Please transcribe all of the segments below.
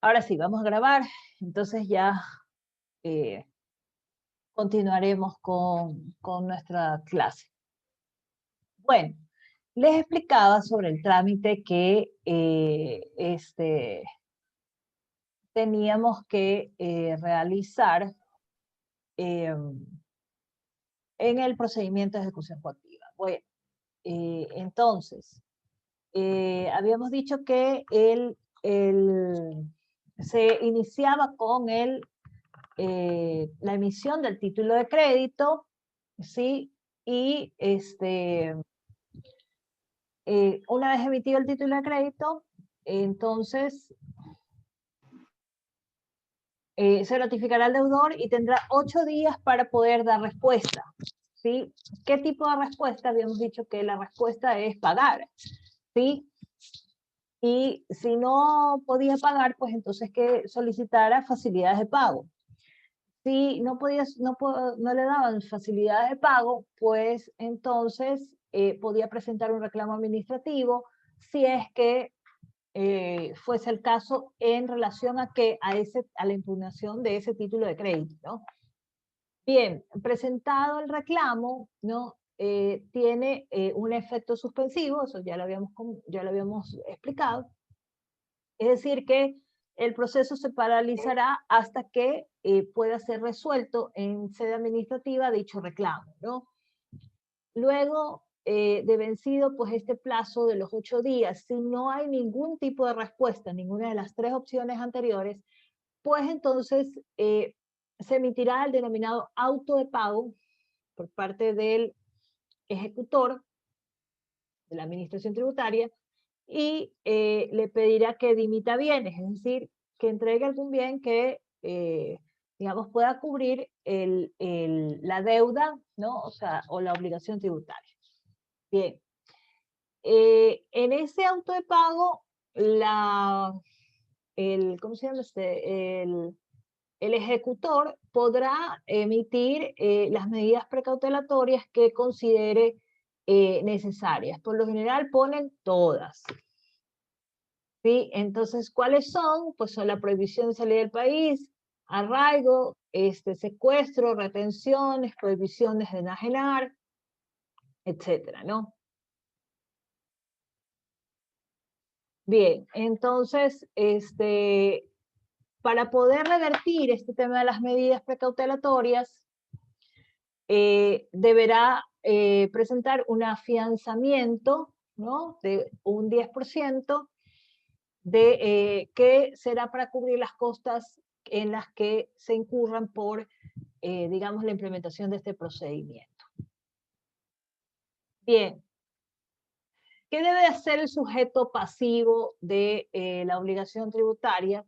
Ahora sí, vamos a grabar, entonces ya eh, continuaremos con nuestra clase. Bueno, les explicaba sobre el trámite que teníamos que realizar en el procedimiento de ejecución coactiva. Bueno, entonces, habíamos dicho que se iniciaba con la emisión del título de crédito, ¿sí? Y una vez emitido el título de crédito, entonces se notificará al deudor y tendrá 8 días para poder dar respuesta, ¿sí? ¿Qué tipo de respuesta? Habíamos dicho que la respuesta es pagar, ¿sí? Y si no podía pagar, pues entonces que solicitara facilidades de pago. Si no, no le daban facilidades de pago, pues entonces podía presentar un reclamo administrativo si es que fuese el caso en relación a la impugnación de ese título de crédito, ¿no? Bien, presentado el reclamo, ¿no? Tiene un efecto suspensivo, eso ya lo habíamos explicado, es decir que el proceso se paralizará hasta que pueda ser resuelto en sede administrativa dicho reclamo, ¿no? Luego de vencido pues este plazo de los 8 días, si no hay ningún tipo de respuesta, ninguna de las 3 opciones anteriores, pues entonces se emitirá el denominado auto de pago por parte del ejecutor de la administración tributaria y le pedirá que dimita bienes, es decir, que entregue algún bien que, digamos, pueda cubrir la deuda, ¿no? O sea, o la obligación tributaria. Bien. En ese auto de pago, ¿cómo se llama el ejecutor podrá emitir las medidas precautelatorias que considere necesarias. Por lo general ponen todas. ¿Sí? Entonces, ¿cuáles son? Pues son la prohibición de salir del país, arraigo, secuestro, retenciones, prohibiciones de enajenar, etcétera, ¿no? Bien, entonces, para poder revertir este tema de las medidas precautelatorias, deberá presentar un afianzamiento, ¿no? De un 10% que será para cubrir las costas en las que se incurran por, digamos, la implementación de este procedimiento. Bien. ¿Qué debe hacer el sujeto pasivo de la obligación tributaria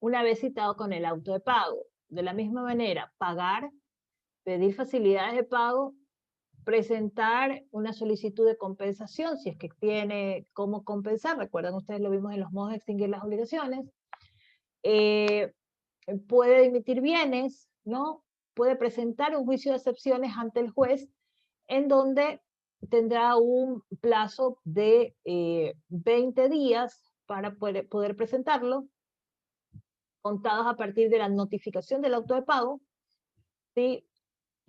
una vez citado con el auto de pago? De la misma manera, pagar, pedir facilidades de pago, presentar una solicitud de compensación, si es que tiene cómo compensar. Recuerdan ustedes, lo vimos en los modos de extinguir las obligaciones. Puede emitir bienes, ¿no? Puede presentar un juicio de excepciones ante el juez en donde tendrá un plazo de 20 días para poder presentarlo, contados a partir de la notificación del auto de pago, ¿sí?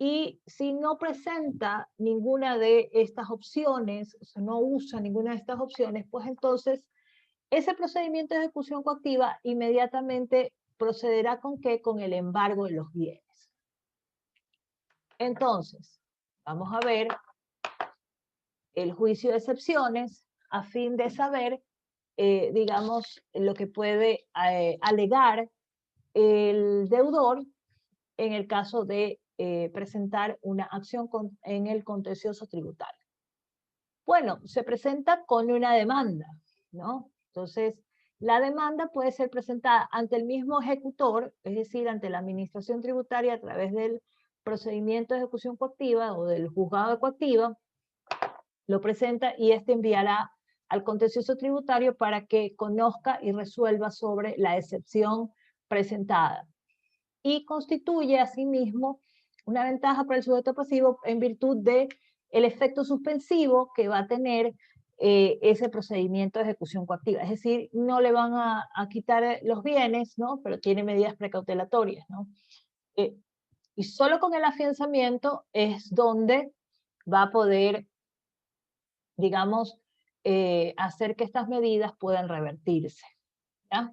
Y si no presenta ninguna de estas opciones, o sea, no usa ninguna de estas opciones, pues entonces ese procedimiento de ejecución coactiva inmediatamente procederá ¿con qué? Con el embargo de los bienes. Entonces, vamos a ver el juicio de excepciones a fin de saber, digamos, lo que puede alegar el deudor en el caso de presentar una acción en el contencioso tributario. Bueno, se presenta con una demanda, ¿no? Entonces, la demanda puede ser presentada ante el mismo ejecutor, es decir, ante la administración tributaria a través del procedimiento de ejecución coactiva o del juzgado de coactiva, lo presenta y este enviará al contencioso tributario para que conozca y resuelva sobre la excepción presentada. Y constituye asimismo una ventaja para el sujeto pasivo en virtud de el efecto suspensivo que va a tener ese procedimiento de ejecución coactiva. Es decir, no le van a quitar los bienes, ¿no? Pero tiene medidas precautelatorias, ¿no? Y solo con el afianzamiento es donde va a poder, digamos, hacer que estas medidas puedan revertirse, ¿ya?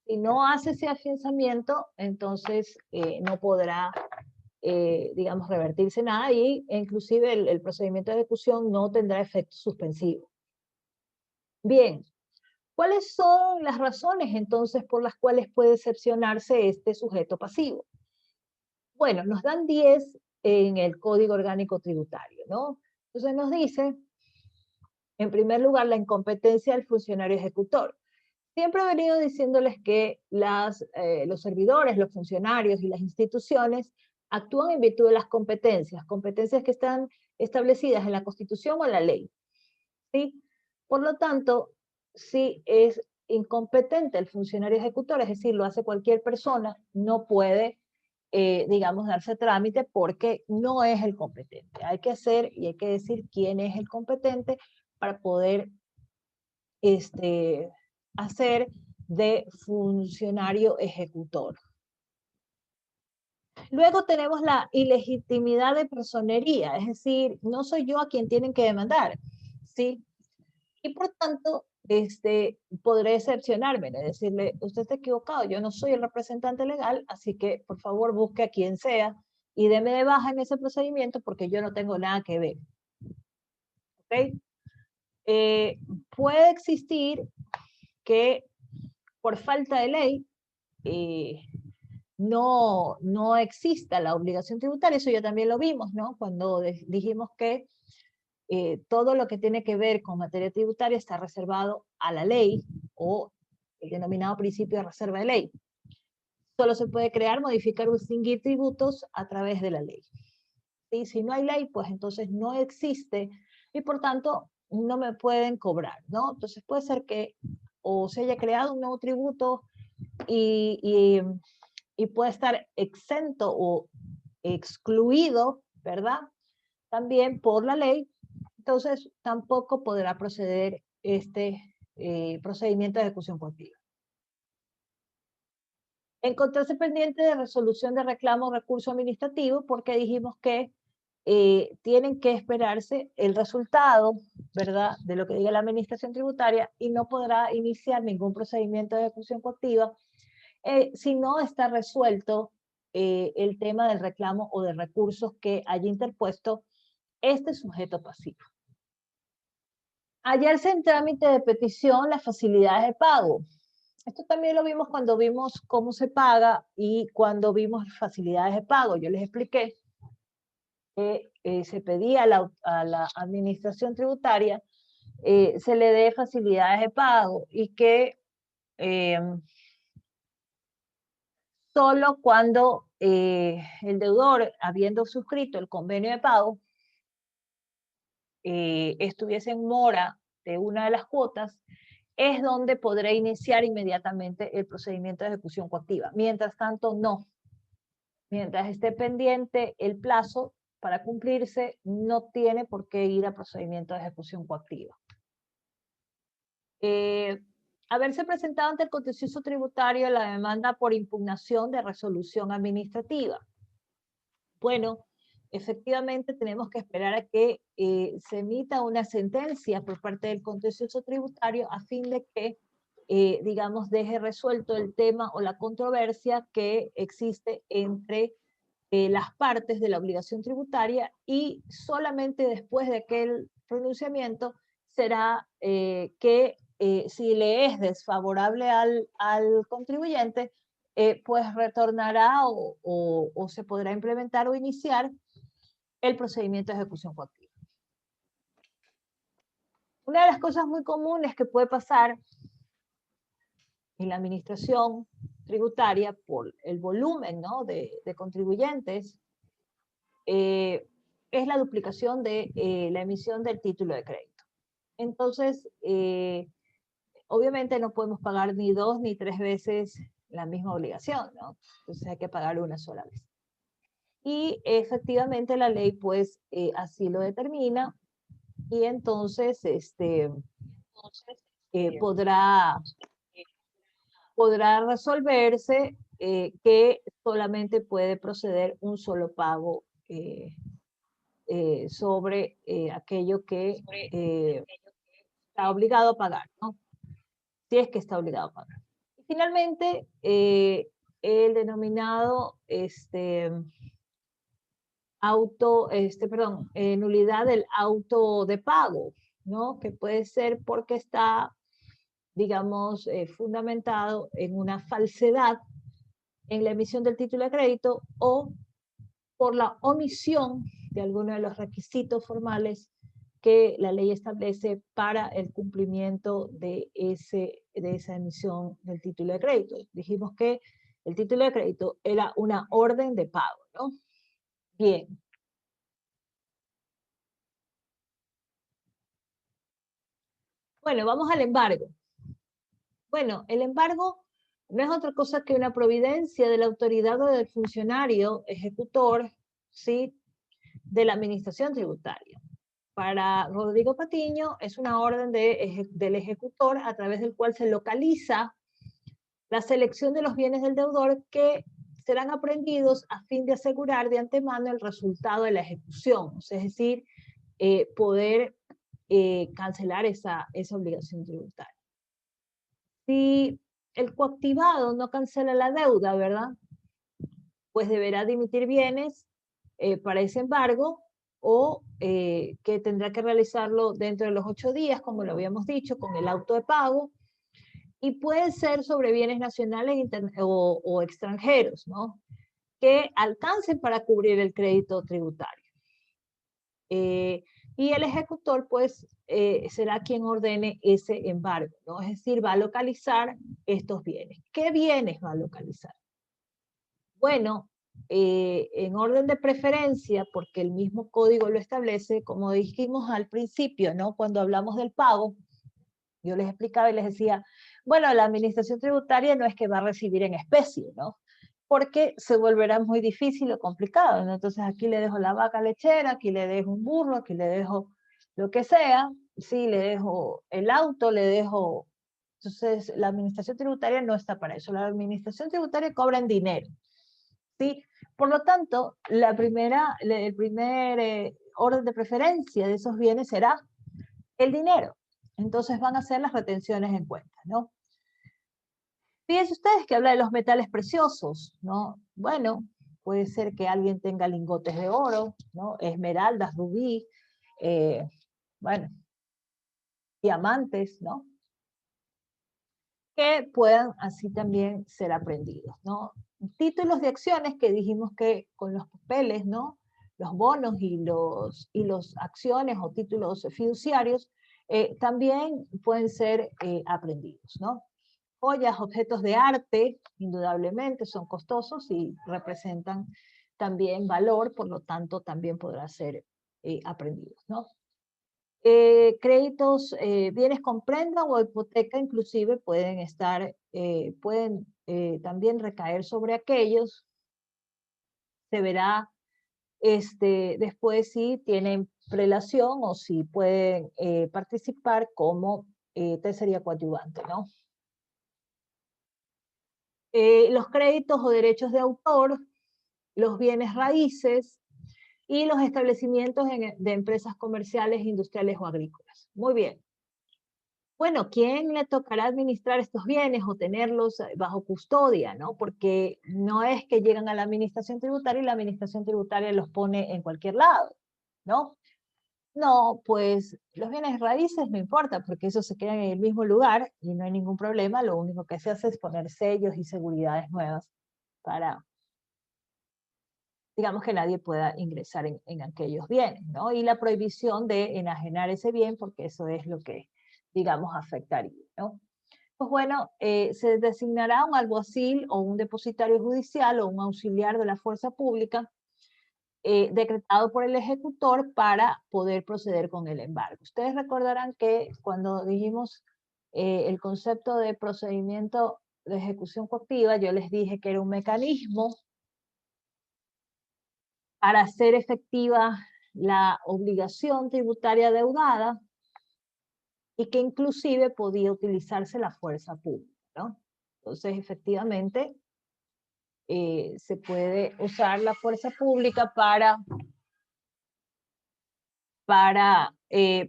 Si no hace ese afianzamiento, entonces no podrá, digamos, revertirse nada y inclusive el procedimiento de ejecución no tendrá efecto suspensivo. Bien, ¿cuáles son las razones entonces por las cuales puede excepcionarse este sujeto pasivo? Bueno, nos dan 10 en el Código Orgánico Tributario, ¿no? Entonces nos dice, en primer lugar, la incompetencia del funcionario ejecutor. Siempre he venido diciéndoles que los servidores, los funcionarios y las instituciones actúan en virtud de las competencias que están establecidas en la Constitución o en la ley, ¿sí? Por lo tanto, si es incompetente el funcionario ejecutor, es decir, lo hace cualquier persona, no puede, digamos, darse trámite porque no es el competente. Hay que hacer y hay que decir quién es el competente para poder hacer de funcionario ejecutor. Luego tenemos la ilegitimidad de personería, es decir, no soy yo a quien tienen que demandar, ¿sí? Y por tanto, podré excepcionarme, es decirle, usted está equivocado, yo no soy el representante legal, así que por favor busque a quien sea y deme de baja en ese procedimiento porque yo no tengo nada que ver. ¿Ok? Puede existir que por falta de ley no exista la obligación tributaria, eso ya también lo vimos, ¿no? Cuando dijimos que todo lo que tiene que ver con materia tributaria está reservado a la ley o el denominado principio de reserva de ley. Solo se puede crear, modificar o extinguir tributos a través de la ley. ¿Sí? Si no hay ley, pues entonces no existe y por tanto no me pueden cobrar, ¿no? Entonces puede ser que o se haya creado un nuevo tributo y puede estar exento o excluido, ¿verdad? También por la ley, entonces tampoco podrá proceder este procedimiento de ejecución coactiva. Encontrarse pendiente de resolución de reclamo o recurso administrativo porque dijimos que tienen que esperarse el resultado, ¿verdad?, de lo que diga la administración tributaria y no podrá iniciar ningún procedimiento de ejecución coactiva si no está resuelto el tema del reclamo o de recursos que haya interpuesto este sujeto pasivo. Hallarse en trámite de petición las facilidades de pago. Esto también lo vimos cuando vimos cómo se paga y cuando vimos facilidades de pago. Yo les expliqué que se pedía a la administración tributaria se le dé facilidades de pago y que solo cuando el deudor, habiendo suscrito el convenio de pago, estuviese en mora de una de las cuotas, es donde podré iniciar inmediatamente el procedimiento de ejecución coactiva. Mientras tanto, no. Mientras esté pendiente el plazo para cumplirse, no tiene por qué ir a procedimiento de ejecución coactiva. Haberse presentado ante el contencioso tributario la demanda por impugnación de resolución administrativa. Bueno, efectivamente tenemos que esperar a que se emita una sentencia por parte del contencioso tributario a fin de que, digamos, deje resuelto el tema o la controversia que existe entre las partes de la obligación tributaria y solamente después de aquel pronunciamiento será que si le es desfavorable al contribuyente, pues retornará o se podrá implementar o iniciar el procedimiento de ejecución coactiva. Una de las cosas muy comunes que puede pasar en la administración tributaria por el volumen, ¿no?, de contribuyentes es la duplicación de la emisión del título de crédito. Entonces, obviamente no podemos pagar ni 2 ni 3 veces la misma obligación, ¿no? Entonces hay que pagar una sola vez. Y efectivamente la ley pues así lo determina y entonces podrá resolverse que solamente puede proceder un solo pago sobre aquello que está obligado a pagar, ¿no? Si es que está obligado a pagar. Y finalmente, el denominado nulidad del auto de pago, ¿no? Que puede ser porque está, digamos, fundamentado en una falsedad en la emisión del título de crédito o por la omisión de alguno de los requisitos formales que la ley establece para el cumplimiento de esa emisión del título de crédito. Dijimos que el título de crédito era una orden de pago, ¿no? Bien. Bueno, vamos al embargo. Bueno, el embargo no es otra cosa que una providencia de la autoridad o del funcionario ejecutor, ¿sí?, de la administración tributaria. Para Rodrigo Patiño es una orden del ejecutor a través del cual se localiza la selección de los bienes del deudor que serán aprehendidos a fin de asegurar de antemano el resultado de la ejecución, es decir, poder cancelar esa obligación tributaria. Si el coactivado no cancela la deuda, ¿verdad?, pues deberá dimitir bienes para ese embargo o que tendrá que realizarlo dentro de los 8 días, como lo habíamos dicho, con el auto de pago, y puede ser sobre bienes nacionales o extranjeros, ¿no?, que alcancen para cubrir el crédito tributario. Y el ejecutor, pues, será quien ordene ese embargo, ¿no? Es decir, va a localizar estos bienes. ¿Qué bienes va a localizar? Bueno, en orden de preferencia, porque el mismo código lo establece, como dijimos al principio, ¿no?, cuando hablamos del pago, yo les explicaba y les decía, bueno, la administración tributaria no es que va a recibir en especie, ¿no?, porque se volverá muy difícil o complicado, ¿no? Entonces aquí le dejo la vaca lechera, aquí le dejo un burro, aquí le dejo lo que sea, sí, le dejo el auto, le dejo... Entonces la administración tributaria no está para eso, la administración tributaria cobra en dinero, ¿sí? Por lo tanto, el primer orden de preferencia de esos bienes será el dinero. Entonces van a ser las retenciones en cuenta, ¿no? Fíjense ustedes que habla de los metales preciosos, ¿no? Bueno, puede ser que alguien tenga lingotes de oro, ¿no?, esmeraldas, rubí, bueno, diamantes, ¿no?, que puedan así también ser aprendidos, ¿no? Títulos de acciones que dijimos que con los papeles, ¿no?, los bonos y los acciones o títulos fiduciarios también pueden ser aprendidos, ¿no? Joyas, objetos de arte, indudablemente son costosos y representan también valor, por lo tanto también podrán ser aprendidos, ¿no? Créditos, bienes con prenda o hipoteca inclusive pueden también recaer sobre aquellos. Se verá después si tienen prelación o si pueden participar como tercería coadyuvante, ¿no? Los créditos o derechos de autor, los bienes raíces y los establecimientos de empresas comerciales, industriales o agrícolas. Muy bien. Bueno, ¿quién le tocará administrar estos bienes o tenerlos bajo custodia, ¿no? Porque no es que llegan a la administración tributaria y la administración tributaria los pone en cualquier lado, ¿no? No, pues los bienes raíces no importa, porque esos se quedan en el mismo lugar y no hay ningún problema, lo único que se hace es poner sellos y seguridades nuevas para, digamos, que nadie pueda ingresar en aquellos bienes, ¿no? Y la prohibición de enajenar ese bien, porque eso es lo que, digamos, afectaría, ¿no? Pues bueno, se designará un alguacil o un depositario judicial o un auxiliar de la fuerza pública decretado por el ejecutor para poder proceder con el embargo. Ustedes recordarán que cuando dijimos el concepto de procedimiento de ejecución coactiva, yo les dije que era un mecanismo para hacer efectiva la obligación tributaria deudada y que inclusive podía utilizarse la fuerza pública, ¿no? Entonces, efectivamente, se puede usar la fuerza pública para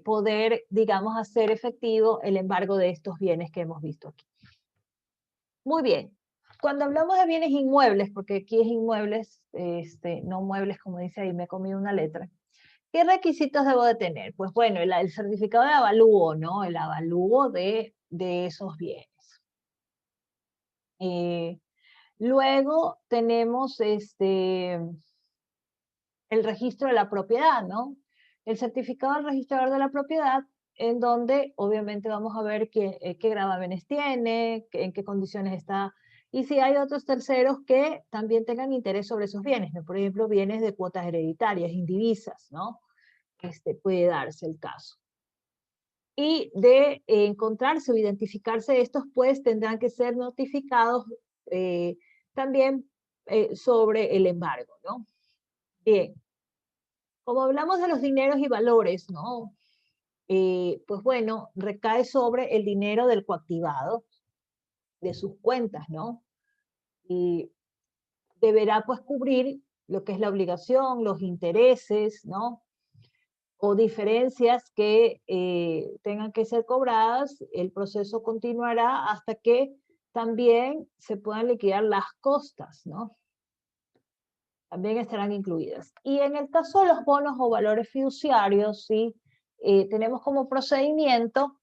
poder, digamos, hacer efectivo el embargo de estos bienes que hemos visto aquí. Muy bien. Cuando hablamos de bienes inmuebles, porque aquí es inmuebles, no muebles, como dice ahí, me he comido una letra. ¿Qué requisitos debo de tener? Pues bueno, el certificado de avalúo, ¿no? El avalúo de esos bienes. Luego tenemos el registro de la propiedad, ¿no? El certificado del registrador de la propiedad, en donde obviamente vamos a ver qué gravámenes tiene, en qué condiciones está, y si hay otros terceros que también tengan interés sobre esos bienes, ¿no? Por ejemplo, bienes de cuotas hereditarias, indivisas, ¿no? Puede darse el caso. Y de encontrarse o identificarse estos, pues tendrán que ser notificados también sobre el embargo, ¿no? Bien, como hablamos de los dineros y valores, ¿no? Pues bueno, recae sobre el dinero del coactivado, de sus cuentas, ¿no? Y deberá pues cubrir lo que es la obligación, los intereses, ¿no? O diferencias que tengan que ser cobradas, el proceso continuará hasta que también se puedan liquidar las costas, ¿no? También estarán incluidas. Y en el caso de los bonos o valores fiduciarios, ¿sí? Tenemos como procedimiento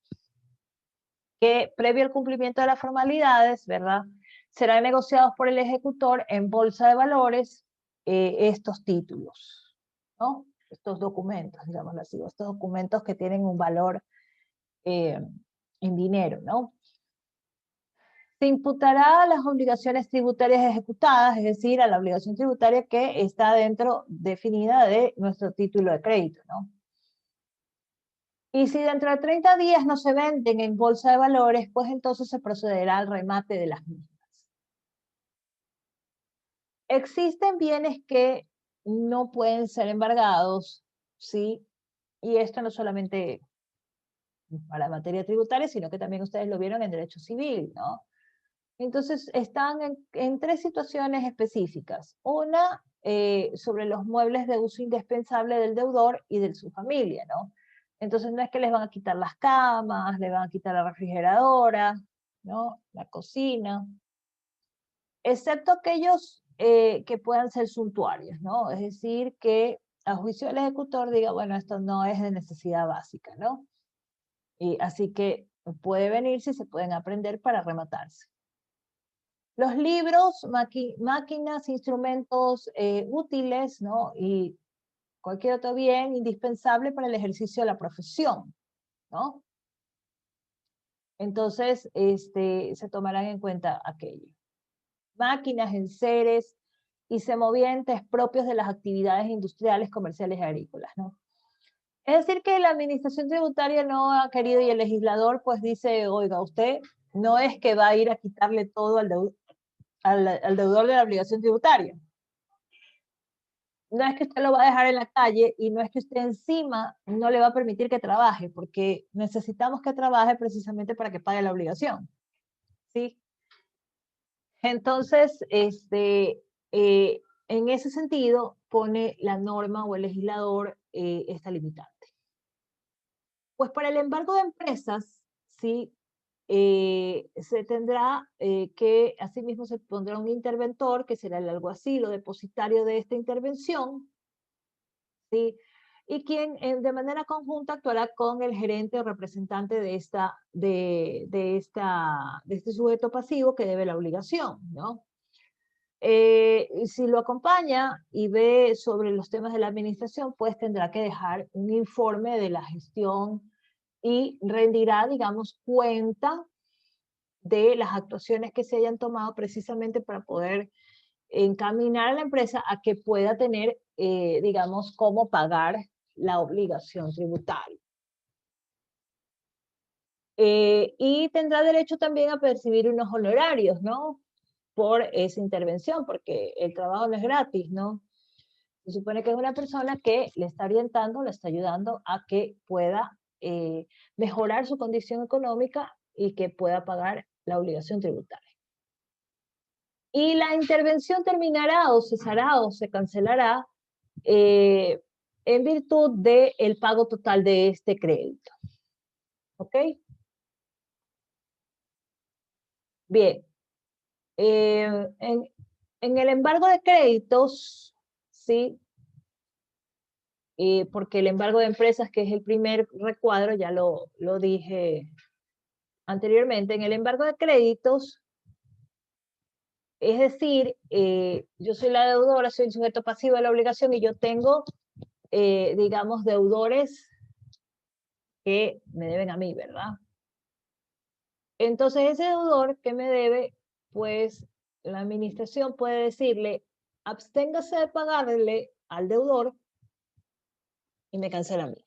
que previo al cumplimiento de las formalidades, ¿verdad? Serán negociados por el ejecutor en bolsa de valores estos títulos, ¿no? Estos documentos, digamos así, estos documentos que tienen un valor en dinero, ¿no? Se imputará a las obligaciones tributarias ejecutadas, es decir, a la obligación tributaria que está dentro, definida de nuestro título de crédito, ¿no? Y si dentro de 30 días no se venden en bolsa de valores, pues entonces se procederá al remate de las mismas. Existen bienes que no pueden ser embargados, ¿sí? Y esto no solamente para materia tributaria, sino que también ustedes lo vieron en derecho civil, ¿no? Entonces, están en tres situaciones específicas. Una, sobre los muebles de uso indispensable del deudor y de su familia, ¿no? Entonces, no es que les van a quitar las camas, les van a quitar la refrigeradora, ¿no? La cocina, excepto aquellos que puedan ser suntuarios, ¿no? Es decir, que a juicio del ejecutor diga, bueno, esto no es de necesidad básica, ¿no? Y así que puede venir si se pueden aprender para rematarse. Los libros, máquinas, instrumentos útiles, ¿no? Y cualquier otro bien indispensable para el ejercicio de la profesión, ¿no? Entonces, se tomarán en cuenta aquello. Máquinas, enseres y semovientes propios de las actividades industriales, comerciales y agrícolas, ¿no? Es decir, que la administración tributaria no ha querido y el legislador pues dice, oiga, usted no es que va a ir a quitarle todo al deudor de la obligación tributaria. No es que usted lo va a dejar en la calle y no es que usted encima no le va a permitir que trabaje, porque necesitamos que trabaje precisamente para que pague la obligación, ¿sí? Entonces, en ese sentido, pone la norma o el legislador esta limitante. Pues para el embargo de empresas, ¿sí? Se tendrá que, asimismo se pondrá un interventor, que será el alguacil o depositario de esta intervención, ¿sí? Y quien de manera conjunta actuará con el gerente o representante de este sujeto pasivo que debe la obligación, ¿no? Si lo acompaña y ve sobre los temas de la administración, pues tendrá que dejar un informe de la gestión y rendirá, digamos, cuenta de las actuaciones que se hayan tomado precisamente para poder encaminar a la empresa a que pueda tener, digamos, cómo pagar la obligación tributaria. Y tendrá derecho también a percibir unos honorarios, ¿no? Por esa intervención, porque el trabajo no es gratis, ¿no? Se supone que es una persona que le está orientando, le está ayudando a que pueda mejorar su condición económica y que pueda pagar la obligación tributaria. Y la intervención terminará o cesará o se cancelará en virtud del pago total de este crédito. ¿Ok? Bien. En el embargo de créditos, ¿sí? Porque el embargo de empresas, que es el primer recuadro, ya lo dije anteriormente, en el embargo de créditos, es decir, yo soy la deudora, soy el sujeto pasivo de la obligación y yo tengo, digamos, deudores que me deben a mí, ¿verdad? Entonces ese deudor que me debe, pues la administración puede decirle, absténgase de pagarle al deudor y me cancela a mí.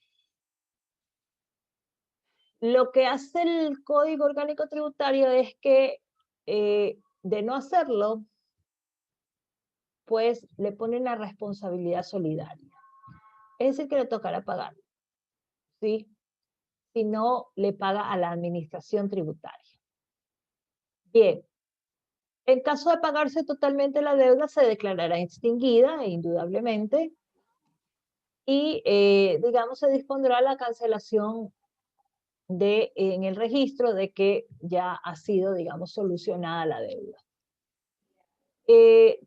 Lo que hace el Código Orgánico Tributario es que de no hacerlo, pues le pone una responsabilidad solidaria. Es decir, que le tocará pagar, ¿sí? Si no, le paga a la administración tributaria. Bien, en caso de pagarse totalmente la deuda, se declarará extinguida, indudablemente, y, digamos, se dispondrá la cancelación en el registro de que ya ha sido, digamos, solucionada la deuda.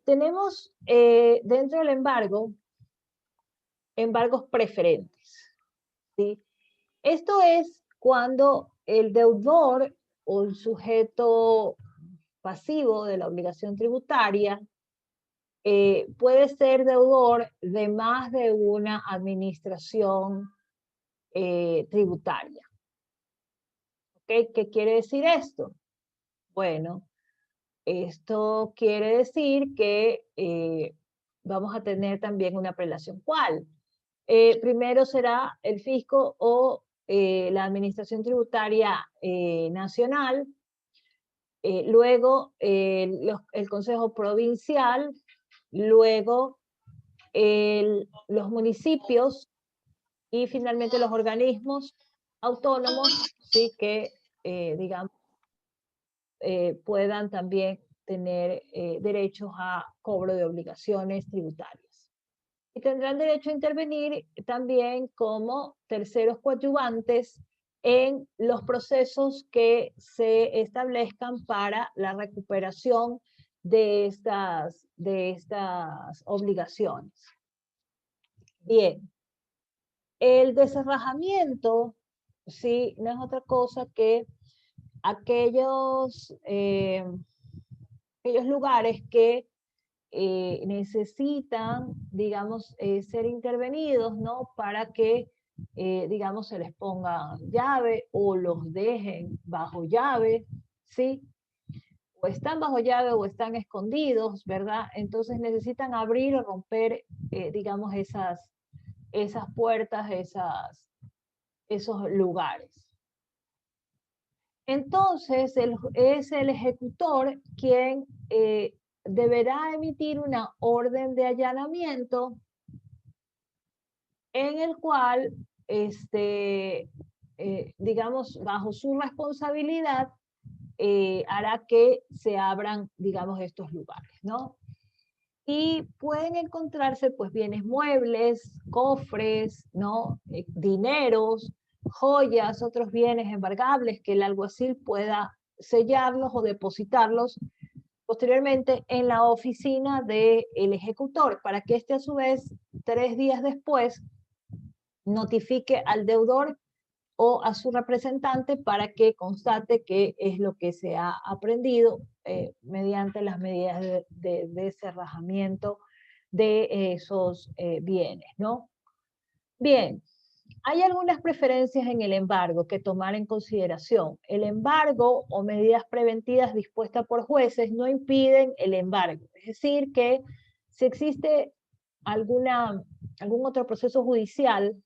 Tenemos dentro del embargo, embargos preferentes, ¿sí? Esto es cuando el deudor o el sujeto pasivo de la obligación tributaria puede ser deudor de más de una administración tributaria. ¿Okay? ¿Qué quiere decir esto? Bueno, esto quiere decir que vamos a tener también una prelación. ¿Cuál? Primero será el fisco o la administración tributaria nacional, luego el Consejo Provincial, luego los municipios y finalmente los organismos autónomos, ¿sí? Que, digamos, puedan también tener derechos a cobro de obligaciones tributarias. Y tendrán derecho a intervenir también como terceros coadyuvantes en los procesos que se establezcan para la recuperación de estas obligaciones. Bien, el descerrajamiento, sí, no es otra cosa que aquellos lugares que necesitan, digamos, ser intervenidos, ¿no? Para que, digamos, se les ponga llave o los dejen bajo llave, ¿sí? O están bajo llave o están escondidos, ¿verdad? Entonces necesitan abrir o romper, digamos, esas puertas, esos lugares. Entonces, es el ejecutor quien deberá emitir una orden de allanamiento en el cual, digamos, bajo su responsabilidad, hará que se abran, digamos, estos lugares, ¿no? Y pueden encontrarse, pues, bienes muebles, cofres, ¿no? Dineros, joyas, otros bienes embargables que el alguacil pueda sellarlos o depositarlos posteriormente en la oficina del ejecutor, para que éste a su vez 3 días después notifique al deudor o a su representante para que constate que es lo que se ha aprendido mediante las medidas de cerrajamiento de esos bienes, ¿no? Bien, hay algunas preferencias en el embargo que tomar en consideración. El embargo o medidas preventivas dispuestas por jueces no impiden el embargo. Es decir, que si existe algún otro proceso judicial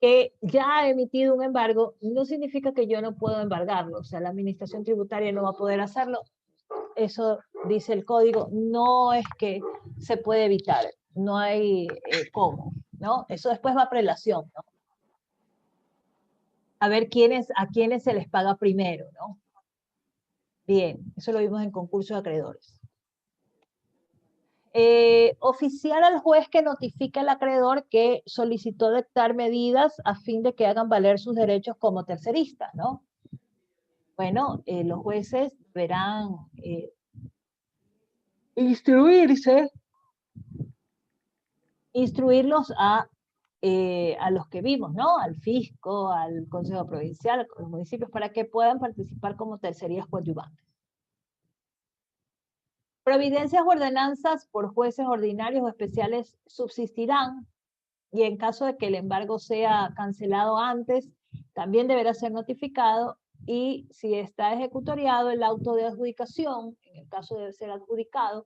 que ya ha emitido un embargo, no significa que yo no puedo embargarlo. O sea, la administración tributaria no va a poder hacerlo. Eso dice el código, no es que se puede evitar, no hay cómo, ¿no? Eso después va a prelación, ¿no? A ver a quiénes se les paga primero, ¿no? Bien, eso lo vimos en concurso de acreedores. Oficiar al juez que notifique al acreedor que solicitó dictar medidas a fin de que hagan valer sus derechos como terceristas, ¿no? Bueno, los jueces deberán instruirlos a los que vimos, ¿no? Al fisco, al Consejo Provincial, a los municipios, para que puedan participar como tercerías coadyuvantes. Providencias o ordenanzas por jueces ordinarios o especiales subsistirán, y en caso de que el embargo sea cancelado antes, también deberá ser notificado, y si está ejecutoriado el auto de adjudicación, en el caso de ser adjudicado,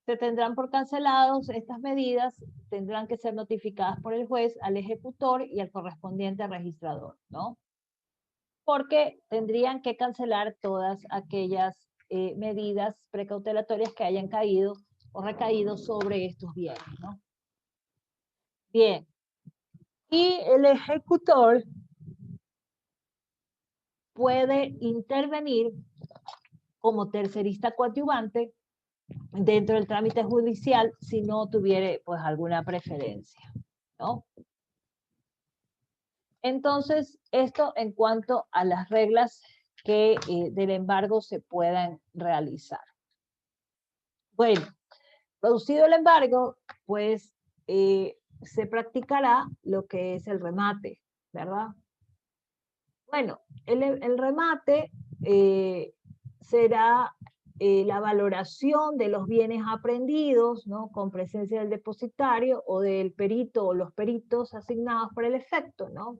se tendrán por cancelados estas medidas, tendrán que ser notificadas por el juez al ejecutor y al correspondiente registrador, ¿no? Porque tendrían que cancelar todas aquellas medidas precautelatorias que hayan caído o recaído sobre estos bienes, ¿no? Bien. Y el ejecutor puede intervenir como tercerista coadyuvante dentro del trámite judicial si no tuviere pues alguna preferencia, ¿no? Entonces, esto en cuanto a las reglas que del embargo se puedan realizar. Bueno, producido el embargo, pues se practicará lo que es el remate, ¿verdad? Bueno, el remate será la valoración de los bienes aprehendidos, ¿no? Con presencia del depositario o del perito o los peritos asignados por el efecto, ¿no?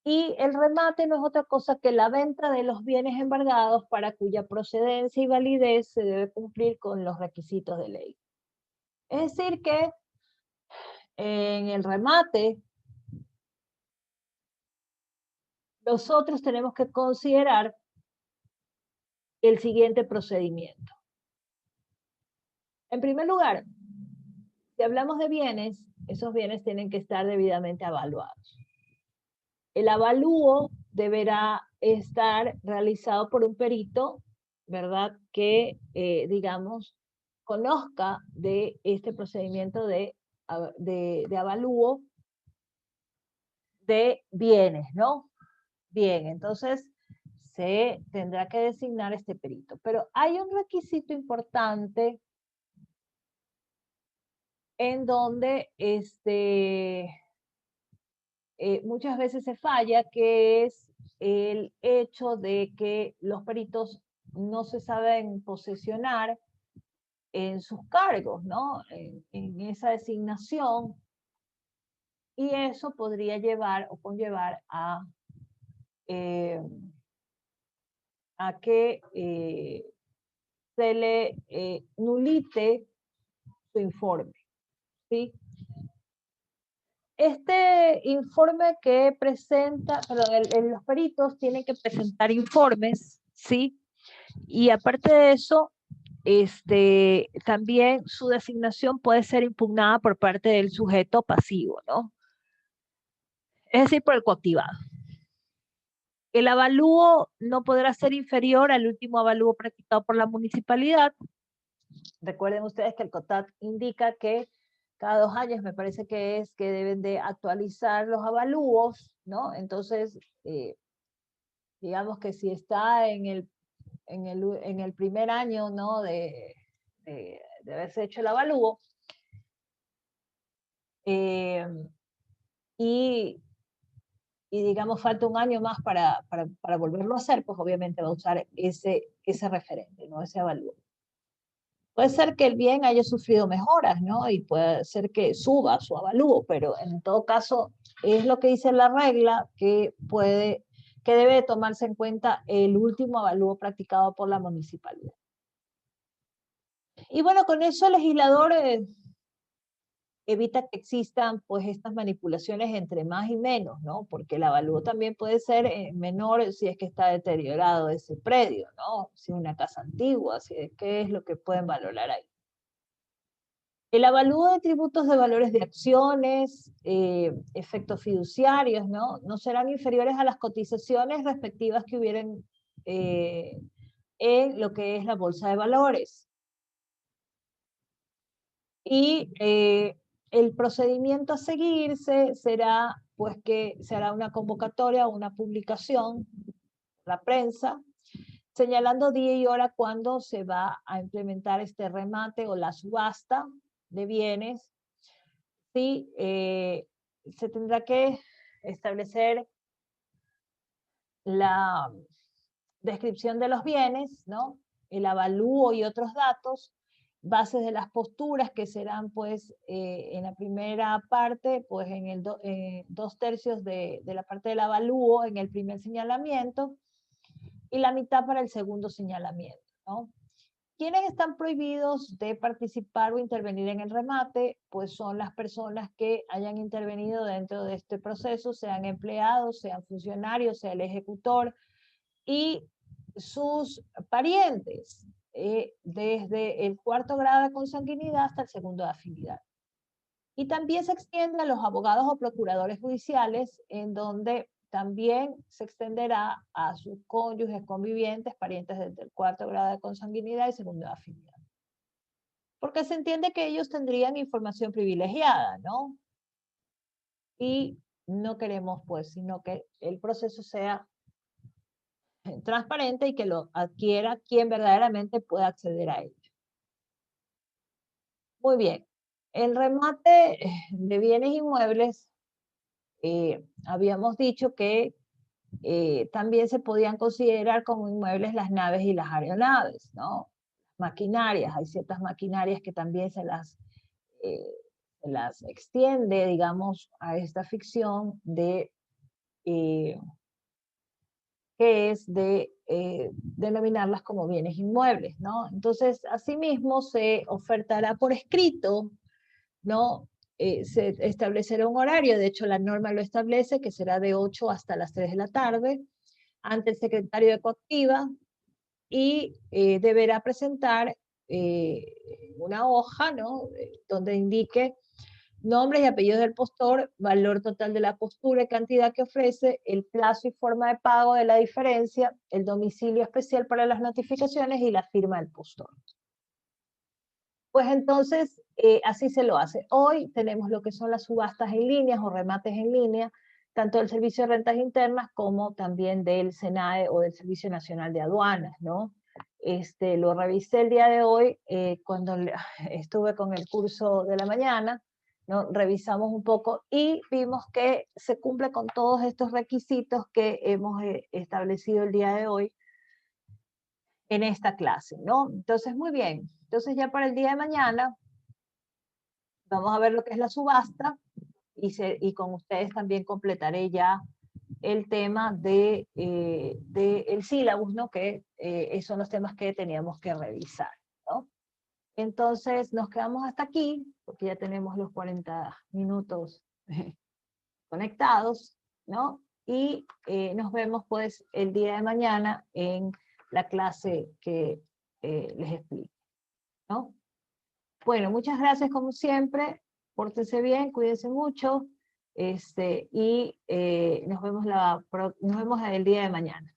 Y el remate no es otra cosa que la venta de los bienes embargados para cuya procedencia y validez se debe cumplir con los requisitos de ley. Es decir que en el remate nosotros tenemos que considerar el siguiente procedimiento. En primer lugar, si hablamos de bienes, esos bienes tienen que estar debidamente avaluados. El avalúo deberá estar realizado por un perito, ¿verdad? Que, digamos, conozca de este procedimiento de avalúo de bienes, ¿no? Bien, entonces se tendrá que designar este perito. Pero hay un requisito importante en donde muchas veces se falla, que es el hecho de que los peritos no se saben posesionar en sus cargos, ¿no? En esa designación, y eso podría llevar o conllevar a que se le nulite su informe, ¿sí? Este informe que presenta, perdón, los peritos tienen que presentar informes, ¿sí? Y aparte de eso, también su designación puede ser impugnada por parte del sujeto pasivo, ¿no? Es decir, por el coactivado. El avalúo no podrá ser inferior al último avalúo practicado por la municipalidad. Recuerden ustedes que el COTAD indica que cada 2 años, me parece que es que deben de actualizar los avalúos, ¿no? Entonces, digamos que si está en el primer año, ¿no? de haberse hecho el avalúo, y digamos falta un año más para volverlo a hacer, pues obviamente va a usar ese referente, ¿no? Ese avalúo. Puede ser que el bien haya sufrido mejoras, ¿no? Y puede ser que suba su avalúo, pero en todo caso es lo que dice la regla que debe tomarse en cuenta el último avalúo practicado por la municipalidad. Y bueno, con eso el legislador evita que existan pues estas manipulaciones entre más y menos, ¿no? Porque el avalúo también puede ser menor si es que está deteriorado ese predio, ¿no? Si es una casa antigua, si es qué es lo que pueden valorar ahí. El avalúo de tributos de valores de acciones, efectos fiduciarios, ¿no? No serán inferiores a las cotizaciones respectivas que hubieran en lo que es la bolsa de valores. Y el procedimiento a seguirse será, pues, que se hará una convocatoria o una publicación, la prensa, señalando día y hora cuándo se va a implementar este remate o la subasta de bienes. Sí, se tendrá que establecer la descripción de los bienes, ¿no? El avalúo y otros datos, bases de las posturas que serán pues en la primera parte, pues en el 2/3 de la parte del avalúo en el primer señalamiento y la mitad para el segundo señalamiento, ¿no? ¿Quiénes están prohibidos de participar o intervenir en el remate? Pues son las personas que hayan intervenido dentro de este proceso, sean empleados, sean funcionarios, sea el ejecutor, y sus parientes, desde el 4º grado de consanguinidad hasta el 2º de afinidad. Y también se extiende a los abogados o procuradores judiciales, en donde también se extenderá a sus cónyuges, convivientes, parientes desde el 4º grado de consanguinidad y 2º de afinidad. Porque se entiende que ellos tendrían información privilegiada, ¿no? Y no queremos, pues, sino que el proceso sea transparente y que lo adquiera quien verdaderamente pueda acceder a ello. Muy bien. El remate de bienes inmuebles, habíamos dicho que también se podían considerar como inmuebles las naves y las aeronaves, ¿no? Maquinarias, hay ciertas maquinarias que también se las extiende, digamos, a esta ficción de que es de denominarlas como bienes inmuebles, ¿no? Entonces, asimismo, se ofertará por escrito, ¿no? Se establecerá un horario, de hecho la norma lo establece, que será de 8 hasta las 3 de la tarde, ante el secretario de Coactiva, y deberá presentar una hoja, ¿no? Donde indique nombres y apellidos del postor, valor total de la postura y cantidad que ofrece, el plazo y forma de pago de la diferencia, el domicilio especial para las notificaciones y la firma del postor. Pues entonces, así se lo hace. Hoy tenemos lo que son las subastas en línea o remates en línea, tanto del Servicio de Rentas Internas como también del SENAE o del Servicio Nacional de Aduanas, ¿no? Lo revisé el día de hoy cuando estuve con el curso de la mañana, ¿no? Revisamos un poco y vimos que se cumple con todos estos requisitos que hemos establecido el día de hoy en esta clase, ¿no? Entonces, muy bien. Entonces ya para el día de mañana vamos a ver lo que es la subasta y con ustedes también completaré ya el tema de el sílabus, ¿no? Que son los temas que teníamos que revisar, ¿no? Entonces nos quedamos hasta aquí, porque ya tenemos los 40 minutos conectados, ¿no? Y nos vemos pues el día de mañana en la clase que les explico, ¿no? Bueno, muchas gracias como siempre, pórtense bien, cuídense mucho, y nos vemos el día de mañana.